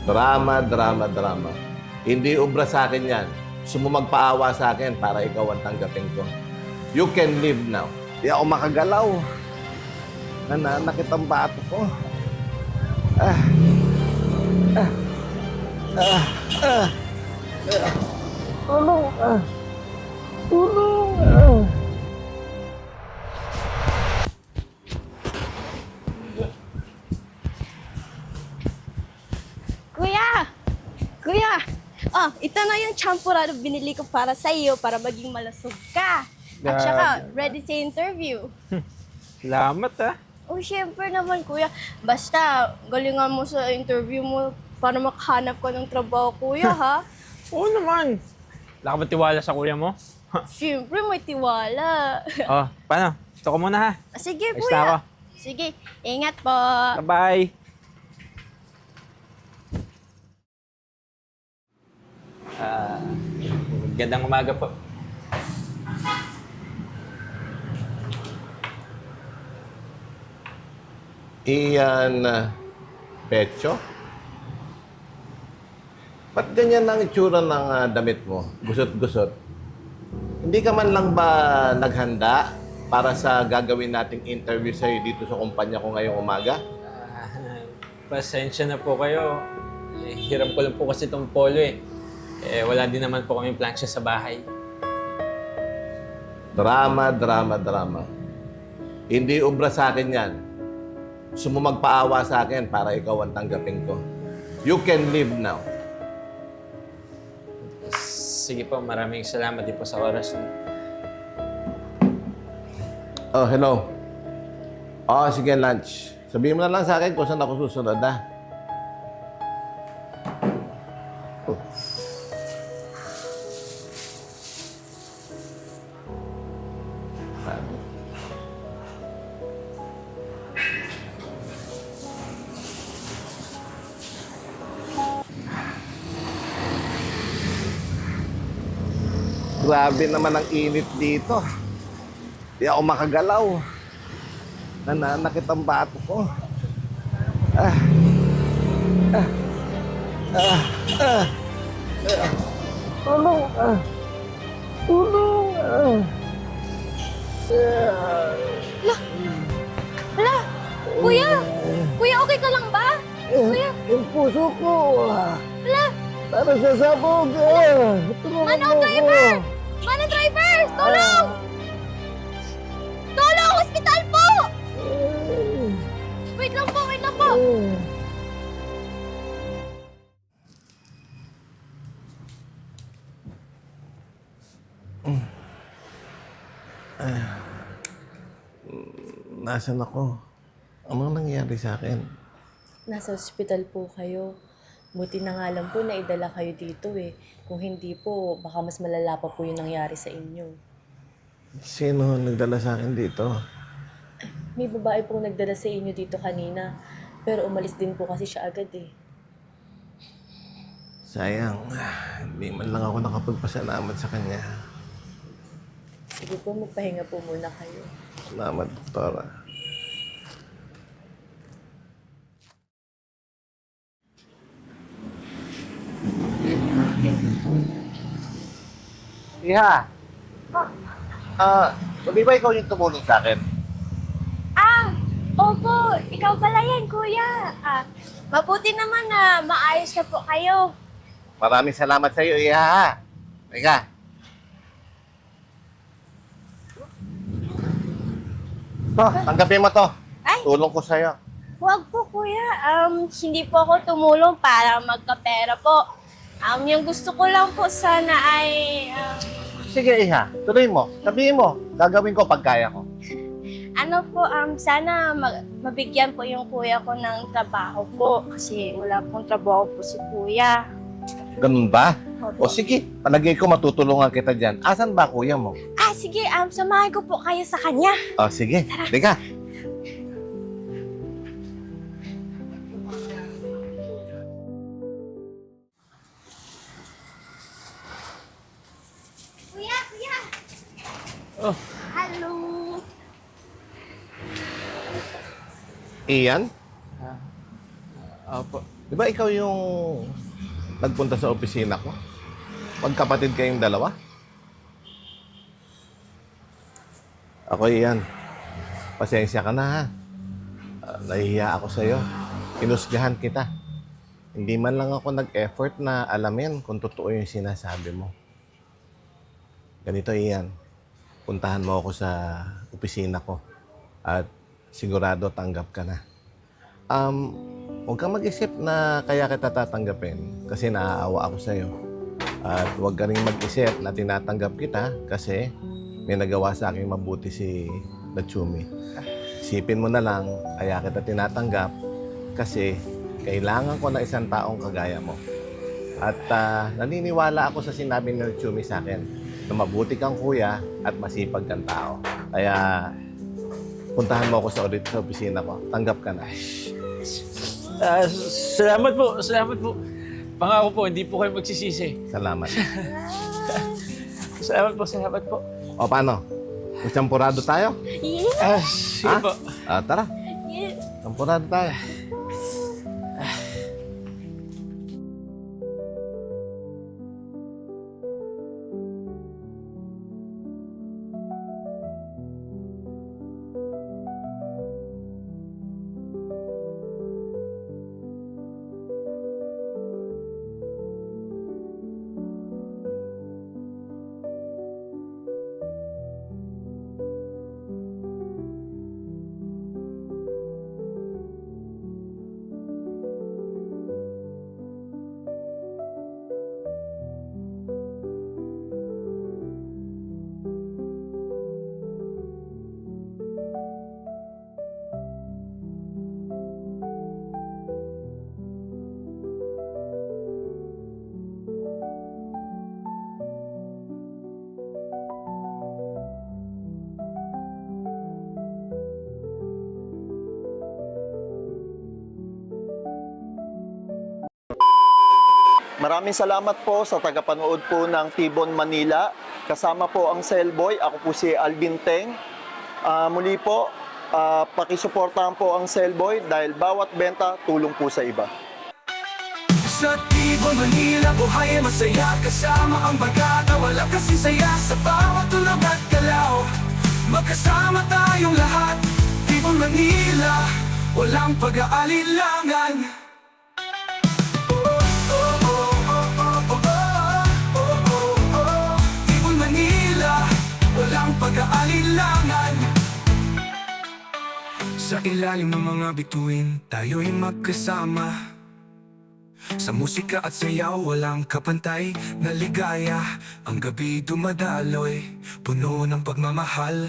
Drama, drama, drama. Hindi ubra sa akin yan. Gusto mo magpaawa sa akin para ikaw ang tanggapin ko. You can leave now. Di ako makagalaw. Nananakit ang bato ko. Ah. Ah. Ah. Ah. Ah. Tulong. Ah. Tulong. Ah. Kuya! Kuya! Oh, ito na yung champurado binili ko para sa iyo para maging malusog ka. At saka, ready sa interview. Salamat ah. Oh, syempre naman, kuya. Basta, galingan mo sa interview mo para makahanap ka ng trabaho, kuya, ha? Oo naman. Wala ka ba tiwala sa kuya mo? Syempre, may tiwala. Oh, paano? Gusto ko muna ha. Sige, Ayos na ako. kuya. Sige, ingat po. Bye-bye. Gandang umaga po. Iyan, Pecho? Ba't ganyan ang itsura ng damit mo? Gusot-gusot. Hindi ka man lang ba naghanda para sa gagawin nating interview sa'yo dito sa kumpanya ko ngayong umaga? Pasensya na po kayo. Hiram ko lang po kasi itong polo eh. Wala din naman po kami plancha sa bahay. Drama, drama, drama. Hindi ubra sa akin yan. Gusto mo magpaawa sa akin para ikaw ang tanggapin ko. You can leave now. Sige po, maraming salamat din po sa oras niyo. Oh, hello. Oh, sige, lunch. Sabihin mo na lang sa akin kung saan ako susunod, ha? Oh. Grabe naman ang init dito. Di ako makagalaw. Nananakit ang bato ko. Ah. Ah. Ah. Ah. Ah. Tulong. Ah. Tulong. Ah. Ah. Hala! Kuya! Kuya, okay ka lang ba? Kuya! Yung puso ko. Hala! Para sa sabog. Tulungan Manong mo driver! ko. Manong driver! Tulong! Tulong! Hospital po! Wait lang po, wait lang po! Nasaan ako? Ano nangyari sa akin? Nasa ospital po kayo. Buti na nga lang po na idala kayo dito eh. Kung hindi po, baka mas malala pa po yung nangyari sa inyo. Sino nagdala sa akin dito? May babae pong nagdala sa inyo dito kanina. Pero umalis din po kasi siya agad eh. Sayang, hindi man lang ako nakapagpasalamat sa kanya. Sige po, magpahinga po muna kayo. Salamat, Doktora. Iha! Hindi ba ikaw yung tumulong sa akin? Ah! Opo! Ikaw pala yan, kuya! Mabuti naman na maayos na po kayo. Maraming salamat sa iyo, Iha. Teka. Tanggapin mo to. Ay! Tulong ko sa'yo. Huwag po, kuya. Hindi po ako tumulong para magkapera po. Yung gusto ko lang po sana ay... Sige, Iha. Tuloy mo. Sabihin mo. Gagawin ko pag kaya ko. ano po, sana mabigyan po yung kuya ko ng trabaho po. Kasi wala pong trabaho po si kuya. Ganun ba? O Opo. sige, palagay ko matutulungan kita dyan. Asan ba kuya mo? Sige, samahan ko po kayo sa kanya. O sige, teka. Kuya, kuya! Oh, Hello! Iyan? opo. Di ba ikaw yung nagpunta sa opisina ko? Magkapatid kayong dalawa? Ako Ian. Pasensya ka na ha. Nahihiya ako sa'yo. Inusgahan kita. Hindi man lang ako nag-effort na alamin kung totoo yung sinasabi mo. Ganito Ian, puntahan mo ako sa opisina ko at sigurado tanggap ka na. Huwag kang mag-isip na kaya kita tatanggapin kasi naaawa ako sa'yo. At huwag ka rin mag-isip na tinatanggap kita kasi may nagawa sa akin mabuti si Natsumi. Isipin mo na lang kaya kita tinatanggap kasi kailangan ko na isang taong kagaya mo. At naniniwala ako sa sinabi ni Natsumi sa akin na mabuti kang kuya at masipag kang tao. Kaya puntahan mo ako sa opisina ko. Tanggap ka na. Salamat po, salamat po. Pangako po, hindi po kayo magsisisi. Salamat. Salamat po, salamat po. O paano? Champurado tayo? Yes! Sige Ha? po. Tara, Yes! champurado tayo. Maraming salamat po sa tagapanood po ng Tibon Manila. Kasama po ang Cellboy. Ako po si Alvin Teng. Muli po, pakisuportahan po ang Cellboy dahil bawat benta tulong po sa iba. Sa Tibon Manila, buhay ay masaya. Kasama ang bagata, wala kasi saya. Sa bawat tulog at galaw, magkasama tayong lahat. Tibon Manila, walang pag-aalilangan. Pag-aalilangan. Sa ilalim ng mga bituin, tayo'y magkasama. Sa musika at sayaw, walang kapantay na ligaya. Ang gabi dumadaloy, puno ng pagmamahal.